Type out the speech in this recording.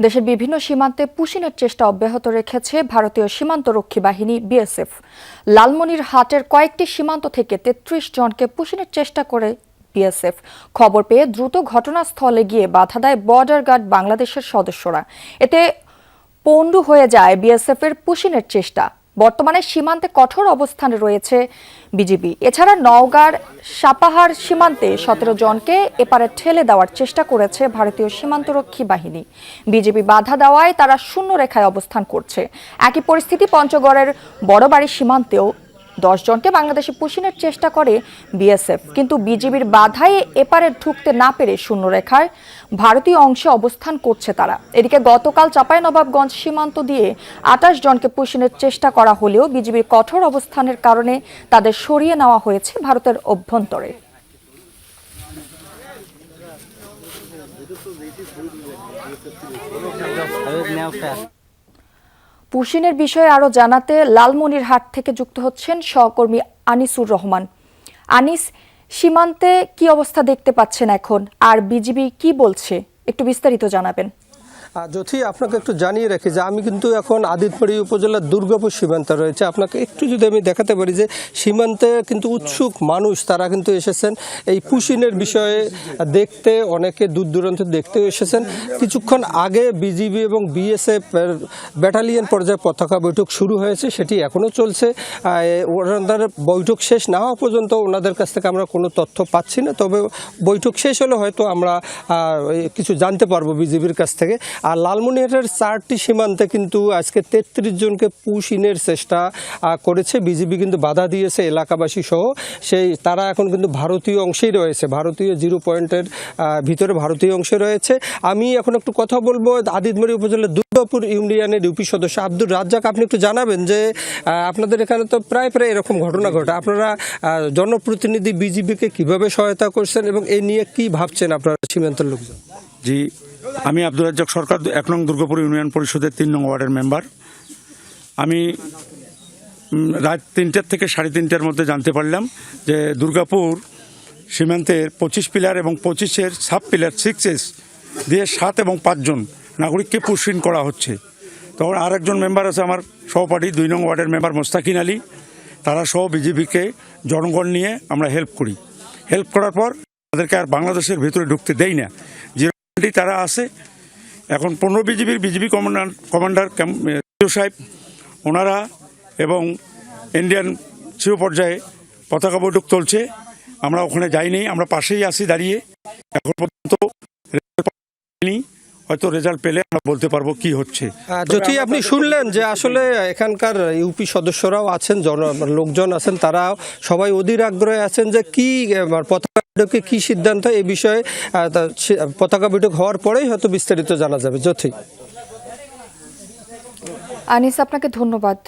দেশের বিভিন্ন সীমান্তে পুশিনের চেষ্টা অব্যাহত রেখেছে ভারতীয় সীমান্তরক্ষী বাহিনী বিএসএফ। লালমনিরহাটের কয়েকটি সীমান্ত থেকে ৩৩ জনকে পুশিনের চেষ্টা করে বিএসএফ। খবর পেয়ে দ্রুত ঘটনাস্থলে গিয়ে বাধা দেয় বর্ডার গার্ড বাংলাদেশের সদস্যরা। এতে পণ্ডু হয়ে যায় বিএসএফ এর পুশিনের চেষ্টা। বর্তমানে সীমান্তে কঠোর অবস্থানে রয়েছে বিজিবি। এছাড়া নওগাঁর সাপাহার সীমান্তে ১৭ জনকে এপারে ঠেলে দেওয়ার চেষ্টা করেছে ভারতীয় সীমান্তরক্ষী বাহিনী। বিজিবি বাধা দেওয়ায় তারা শূন্য রেখায় অবস্থান করছে। একই পরিস্থিতি পঞ্চগড়ের বড়বাড়ি সীমান্তেও ১০ জনকে বাংলাদেশে পুশিনের চেষ্টা করে বিএসএফ, কিন্তু বিজিবির বাধায় এপারে ঢুকতে না পেরে শূন্য রেখায় ভারতীয় অংশে অবস্থান করছে তারা। এদিকে গতকাল চাঁপাইনবাবগঞ্জ সীমান্ত দিয়ে ২৮ জনকে পুশিনের চেষ্টা করা হলেও বিজিবির কঠোর অবস্থানের কারণে তাদের সরিয়ে নেওয়া হয়েছে ভারতের অভ্যন্তরে। পুশিনের বিষয়ে আরো জানাতে লালমনিরহাট থেকে যুক্ত হচ্ছেন সহকর্মী আনিসুর রহমান। আনিস, সীমান্তে কি অবস্থা দেখতে পাচ্ছেন এখন, আর বিজিবি কি বলছে, একটু বিস্তারিত জানাবেন। জ্যোতি, আপনাকে একটু জানিয়ে রাখি যে আমি কিন্তু এখন আদিতবাড়ি উপজেলার দুর্গাপুর সীমান্তে রয়েছে। আপনাকে একটু যদি আমি দেখাতে পারি যে সীমান্তে কিন্তু উৎসুক মানুষ, তারা কিন্তু এসেছেন এই পুশিনের বিষয়ে দেখতে, অনেকে দূর দূরান্ত দেখতেও এসেছেন। কিছুক্ষণ আগে বিজিবি এবং বিএসএফ ব্যাটালিয়ন পর্যায়ে পতাকা বৈঠক শুরু হয়েছে, সেটি এখনও চলছে। ওনাদের বৈঠক শেষ না হওয়া পর্যন্ত ওনাদের কাছ থেকে আমরা কোনো তথ্য পাচ্ছি না, তবে বৈঠক শেষ হলে হয়তো আমরা কিছু জানতে পারবো বিজিবির কাছ থেকে। আর লালমনিরহাটের ৪টি সীমান্তে কিন্তু আজকে ৩৩ জনকে পুশিনের চেষ্টা করেছে বিজিবি, কিন্তু বাধা দিয়েছে এলাকাবাসী সহ। তারা এখন কিন্তু ভারতীয় অংশেই রয়েছে, ভারতীয় জিরো পয়েন্টের ভিতরে ভারতীয় অংশে রয়েছে। আমি এখন একটু কথা বলবো আদিতবাড়ি উপজেলার দুর্গাপুর ইউনিয়নের ইউপি সদস্য আব্দুর রাজ্জাক। আপনি একটু জানাবেন যে আপনাদের এখানে তো প্রায় এরকম ঘটনা ঘটে, আপনারা জনপ্রতিনিধি বিজিবিকে কিভাবে সহায়তা করছেন এবং এ নিয়ে কি ভাবছেন আপনারা সীমান্তের লোকজন? জি, আমি আব্দুর রাজ্জাক সরকার, ১ নং দুর্গাপুর ইউনিয়ন পরিষদের ৩ নং ওয়ার্ডের মেম্বার। আমি রাত ৩টার থেকে ৩:৩০টার মধ্যে জানতে পারলাম যে দুর্গাপুর সীমান্তের ২৫ পিলার এবং ২৫-এর সাব পিলার 6S দিয়ে ৭ এবং ৫ জন নাগরিককে পুশিন করা হচ্ছে। তখন আর একজন মেম্বার আছে আমার সহপাঠী ২ নং ওয়ার্ডের মেম্বার মোস্তাকিন আলী, তারা সহ বিজিবিকে জনগণ নিয়ে আমরা হেল্প করি। হেল্প করার পর তাদেরকে আর বাংলাদেশের ভেতরে ঢুকতে দেই না, তারা আছে। এখন ১৫ বিজিবি কমান্ডার সাহেব ওনারা এবং ইন্ডিয়ান সিও পর্যায়ে পতাকা বৈঠক চলছে। আমরা ওখানে যাইনি, আমরা পাশেই আছি দাঁড়িয়ে। এখন পর্যন্ত হয়তো রেজাল্ট পেলে আমরা বলতে পারবো কি হচ্ছে। যদি আপনি শুনলেন যে আসলে এখানকার ইউপি সদস্যরাও আছেন, লোকজন আছেন, তারা সবাই অধীর আগ্রহে আছেন যে কি পতাকা বৈঠকে কি সিদ্ধান্ত, এই বিষয়ে পতাকা বৈঠক হওয়ার পরেই হয়তো বিস্তারিত জানা যাবে। জ্যোতি। আনিস, আপনাকে ধন্যবাদ।